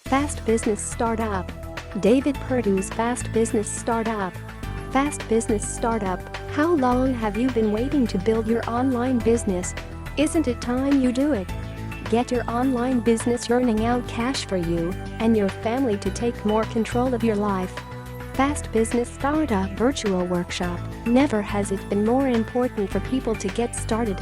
Fast Business Startup. David Perdew's Fast Business Startup. Fast Business Startup. How long have you been waiting to build your online business? Isn't it time you do it? Get your online business earning out cash for you and your family to take more control of your life. Fast Business Startup Virtual Workshop. Never has it been more important for people to get started.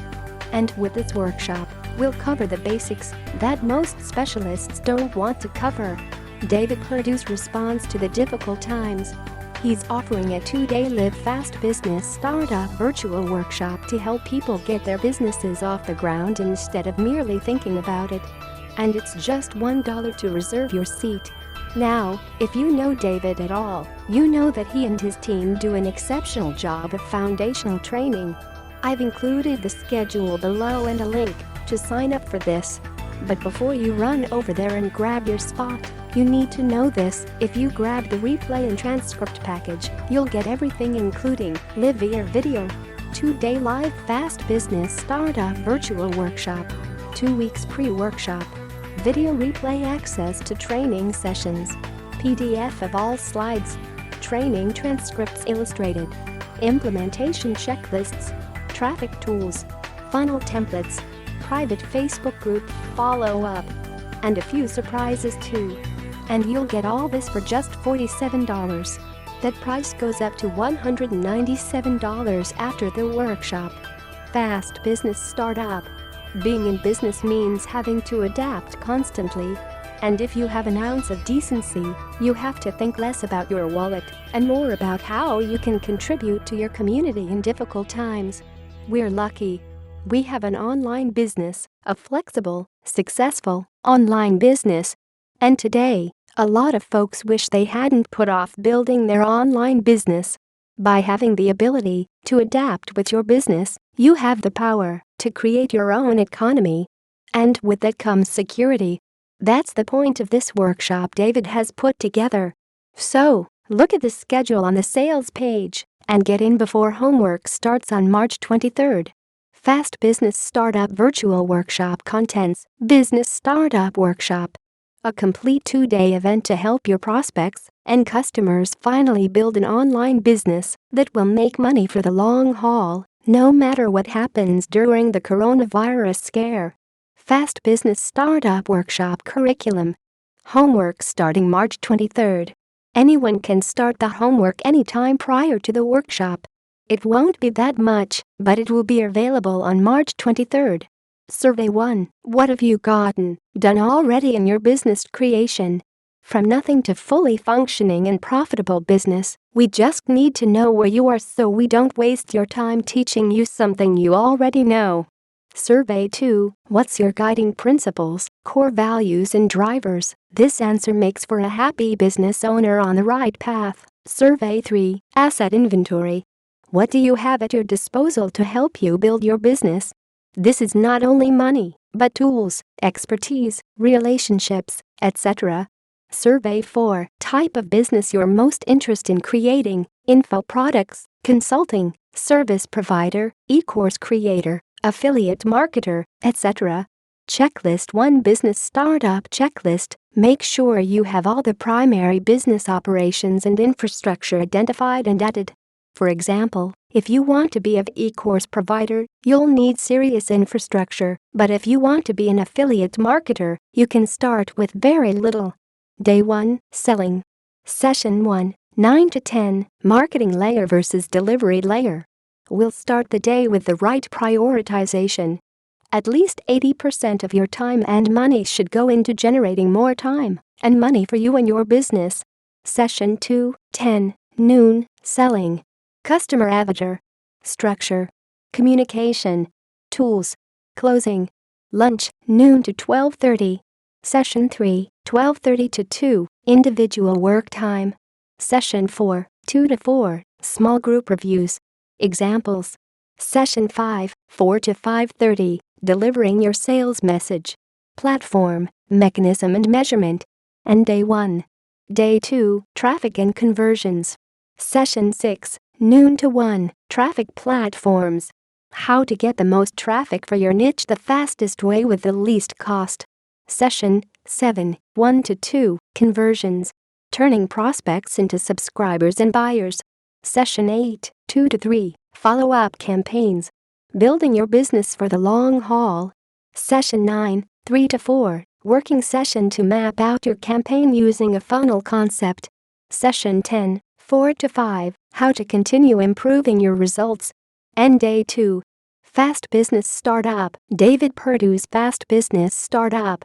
And with this workshop, we'll cover the basics that most specialists don't want to cover. David Perdew's response to the difficult times. He's offering a 2-day Live Fast Business Startup Virtual Workshop to help people get their businesses off the ground instead of merely thinking about it. And it's just $1 to reserve your seat. Now, if you know David at all, you know that he and his team do an exceptional job of foundational training. I've included the schedule below and a link to sign up for this. But before you run over there and grab your spot, you need to know this: if you grab the replay and transcript package, you'll get everything including live via video, 2-day live Fast Business Startup Virtual Workshop, 2 weeks pre-workshop, video replay access to training sessions, PDF of all slides, training transcripts illustrated, implementation checklists, traffic tools, funnel templates, private Facebook group follow-up, and a few surprises too. And you'll get all this for just $47. That price goes up to $197 after the workshop. Fast Business Startup. Being in business means having to adapt constantly. And if you have an ounce of decency, you have to think less about your wallet and more about how you can contribute to your community in difficult times. We're lucky. We have an online business, a flexible, successful online business. And today, a lot of folks wish they hadn't put off building their online business. By having the ability to adapt with your business, you have the power to create your own economy. And with that comes security. That's the point of this workshop David has put together. So, look at the schedule on the sales page and get in before homework starts on March 23rd. Fast Business Startup Virtual Workshop contents: Business Startup Workshop. A complete 2-day event to help your prospects and customers finally build an online business that will make money for the long haul, no matter what happens during the coronavirus scare. Fast Business Startup Workshop Curriculum. Homework starting March 23rd. Anyone can start the homework anytime prior to the workshop. It won't be that much, but it will be available on March 23rd. Survey 1. What have you done already in your business creation? From nothing to fully functioning and profitable business, we just need to know where you are so we don't waste your time teaching you something you already know. Survey 2. What's your guiding principles, core values and drivers? This answer makes for a happy business owner on the right path. Survey 3. Asset inventory. What do you have at your disposal to help you build your business? This is not only money, but tools, expertise, relationships, etc. Survey 4. Type of business you're most interested in creating: info products, consulting, service provider, e-course creator, affiliate marketer, etc. Checklist 1. Business Startup Checklist. Make sure you have all the primary business operations and infrastructure identified and added. For example, if you want to be an e-course provider, you'll need serious infrastructure, but if you want to be an affiliate marketer, you can start with very little. Day 1. Selling. Session 1. 9 to 10. Marketing layer versus delivery layer. We'll start the day with the right prioritization. At least 80% of your time and money should go into generating more time and money for you and your business. Session 2. 10 noon. Selling. Customer avatar. Structure. Communication. Tools. Closing. Lunch, noon to 12:30. Session 3, 12:30 to 2, individual work time. Session 4, 2 to 4, small group reviews. Examples. Session 5, 4 to 5:30, delivering your sales message. Platform, mechanism and measurement. And Day 1. Day 2, traffic and conversions. Session 6, noon to 1, traffic platforms. How to get the most traffic for your niche the fastest way with the least cost. Session 7. 1 to 2. Conversions. Turning prospects into subscribers and buyers. Session 8. 2 to 3. Follow-up campaigns. Building your business for the long haul. Session 9. 3 to 4. Working session to map out your campaign using a funnel concept. Session 10. 4 to 5. How to continue improving your results. And Day 2. Fast Business Startup. David Perdew's Fast Business Startup.